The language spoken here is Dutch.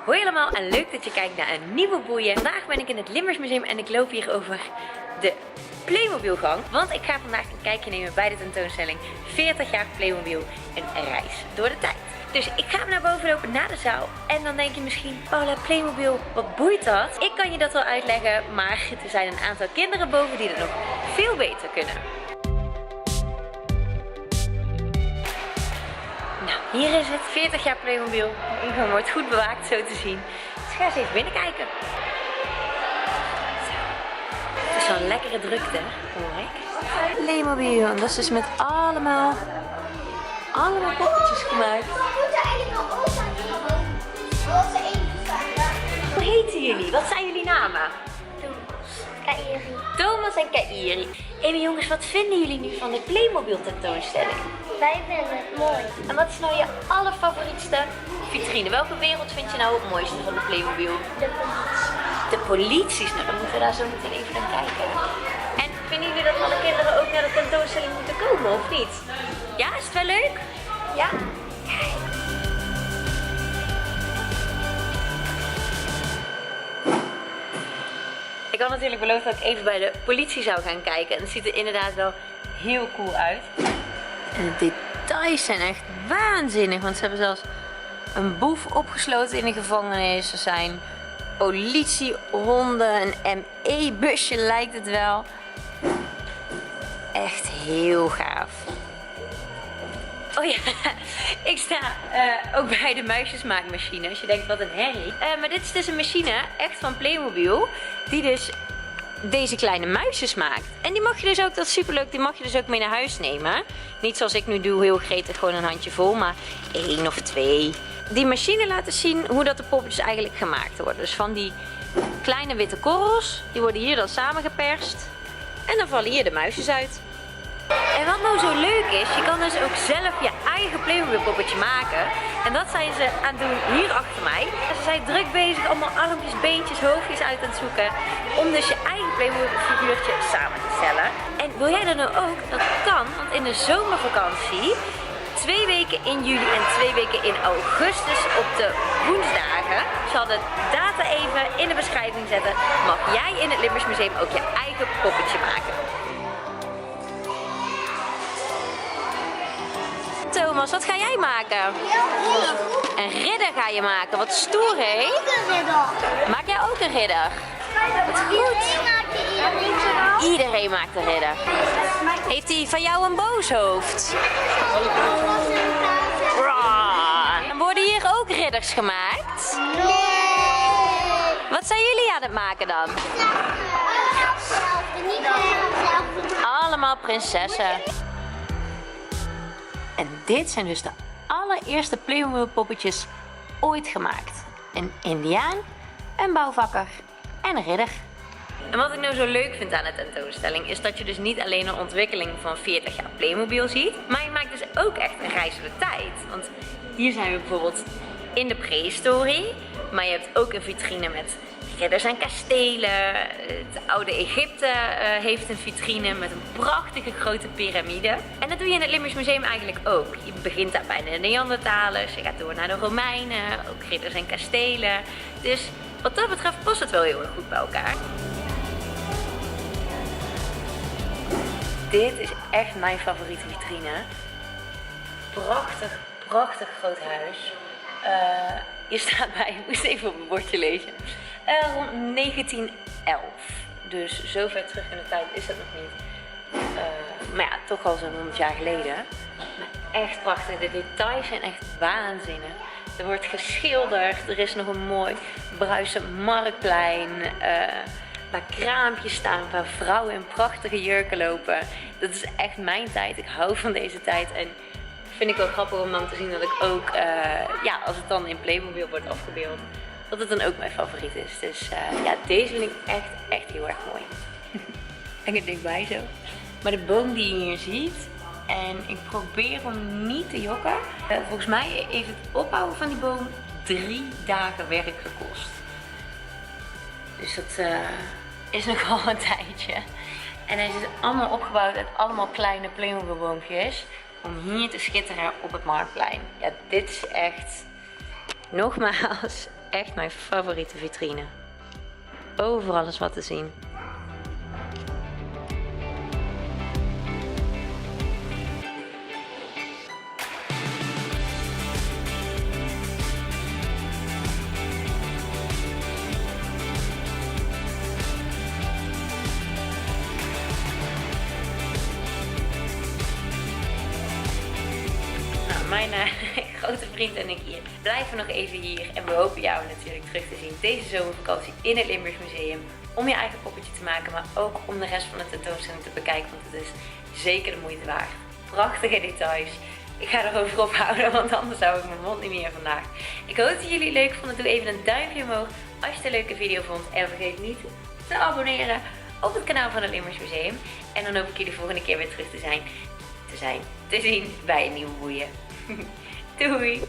Hoi allemaal en leuk dat je kijkt naar een nieuwe boeien. Vandaag ben ik in het Limburgs Museum en ik loop hier over de Playmobilgang. Want ik ga vandaag een kijkje nemen bij de tentoonstelling 40 jaar Playmobil, een reis door de tijd. Dus ik ga naar boven lopen, naar de zaal. En dan denk je misschien, Paula, Playmobil, wat boeit dat? Ik kan je dat wel uitleggen, maar er zijn een aantal kinderen boven die dat nog veel beter kunnen. Nou, hier is het. 40 jaar Playmobil. De ingang wordt goed bewaakt, zo te zien. Dus ga eens even binnenkijken. Zo. Het is zo'n lekkere drukte, hoor ik. Playmobil. En dat is dus met allemaal poppetjes gemaakt. Hoe heten jullie? Wat zijn jullie namen? Kairi. Thomas en Kairi. Hey jongens, wat vinden jullie nu van de Playmobil tentoonstelling? Wij vinden het mooi. En wat is nou je allerfavorietste vitrine? Welke wereld vind je nou het mooiste van de Playmobil? De politie. De polities. Nou, dan moeten we daar zo meteen even naar kijken. En vinden jullie dat alle kinderen ook naar de tentoonstelling moeten komen, of niet? Ja, is het wel leuk? Ja. Ik had natuurlijk beloofd dat ik even bij de politie zou gaan kijken. En het ziet er inderdaad wel heel cool uit. En de details zijn echt waanzinnig. Want ze hebben zelfs een boef opgesloten in de gevangenis. Er zijn politiehonden, een ME-busje lijkt het wel. Echt heel gaaf. Oh ja, ik sta ook bij de muisjesmaakmachine. Als je denkt, wat een herrie. Maar dit is dus een machine, echt van Playmobil, die dus deze kleine muisjes maakt. En die mag je dus ook, dat is superleuk, die mag je dus ook mee naar huis nemen. Niet zoals ik nu doe, heel gretig, gewoon een handje vol, maar 1 of 2. Die machine laat dus zien hoe dat de poppetjes eigenlijk gemaakt worden. Dus van die kleine witte korrels, die worden hier dan samengeperst. En dan vallen hier de muisjes uit. En wat nou zo leuk is, je kan dus ook zelf je eigen Playmobil poppetje maken. En dat zijn ze aan het doen hier achter mij. En ze zijn druk bezig, allemaal armpjes, beentjes, hoofdjes uit aan het zoeken. Om dus je eigen Playmobil figuurtje samen te stellen. En wil jij dat nou ook? Dat kan, want in de zomervakantie, 2 weken in juli en 2 weken in augustus op de woensdagen, ik zal de data even in de beschrijving zetten, mag jij in het Limburgs Museum ook je eigen poppetje maken. Thomas, wat ga jij maken? Een ridder ga je maken, wat stoer hé? Maak jij ook een ridder? Wat goed. Iedereen maakt een ridder. Heeft hij van jou een boos hoofd? En worden hier ook ridders gemaakt? Wat zijn jullie aan het maken dan? Allemaal prinsessen. En dit zijn dus de allereerste Playmobil poppetjes ooit gemaakt. Een indiaan, een bouwvakker en een ridder. En wat ik nou zo leuk vind aan de tentoonstelling is dat je dus niet alleen een ontwikkeling van 40 jaar Playmobil ziet, maar je maakt dus ook echt een reis door de tijd. Want hier zijn we bijvoorbeeld in de prehistorie, maar je hebt ook een vitrine met ridders en kastelen. Het oude Egypte heeft een vitrine met een prachtige grote piramide. En dat doe je in het Limburgs Museum eigenlijk ook. Je begint daar bij de Neandertalers, je gaat door naar de Romeinen, ook ridders en kastelen. Dus wat dat betreft past het wel heel erg goed bij elkaar. Dit is echt mijn favoriete vitrine. Prachtig, prachtig groot huis. Hier staat bij, ik moest even op een bordje lezen. Rond 1911. Dus zo ver terug in de tijd is dat nog niet. Maar ja, toch al zo'n 100 jaar geleden. Maar echt prachtig. De details zijn echt waanzinnig. Er wordt geschilderd. Er is nog een mooi bruisend marktplein. Waar kraampjes staan, waar vrouwen in prachtige jurken lopen. Dat is echt mijn tijd. Ik hou van deze tijd. En vind ik wel grappig om dan te zien dat ik ook, ja, als het dan in Playmobil wordt afgebeeld, dat het dan ook mijn favoriet is. Dus ja, deze vind ik echt heel erg mooi. En het dichtbij zo. Maar de boom die je hier ziet, en ik probeer hem niet te jokken. Volgens mij heeft het opbouwen van die boom 3 dagen werk gekost. Dus dat is nogal een tijdje. En hij is dus allemaal opgebouwd uit allemaal kleine Playmobil boompjes. Om hier te schitteren op het marktplein. Ja, dit is echt, nogmaals, echt mijn favoriete vitrine. Overal is wat te zien. Mijn grote vriend en ik hier blijven nog even hier en we hopen jou natuurlijk terug te zien deze zomervakantie in het Limburg Museum. Om je eigen poppetje te maken, maar ook om de rest van de tentoonstelling te bekijken, want het is zeker de moeite waard. Prachtige details. Ik ga erover ophouden, want anders hou ik mijn mond niet meer vandaag. Ik hoop dat jullie het leuk vonden. Doe even een duimpje omhoog als je het een leuke video vond. En vergeet niet te abonneren op het kanaal van het Limburg Museum. En dan hoop ik jullie volgende keer weer terug te zien bij een nieuwe boeien. Doei!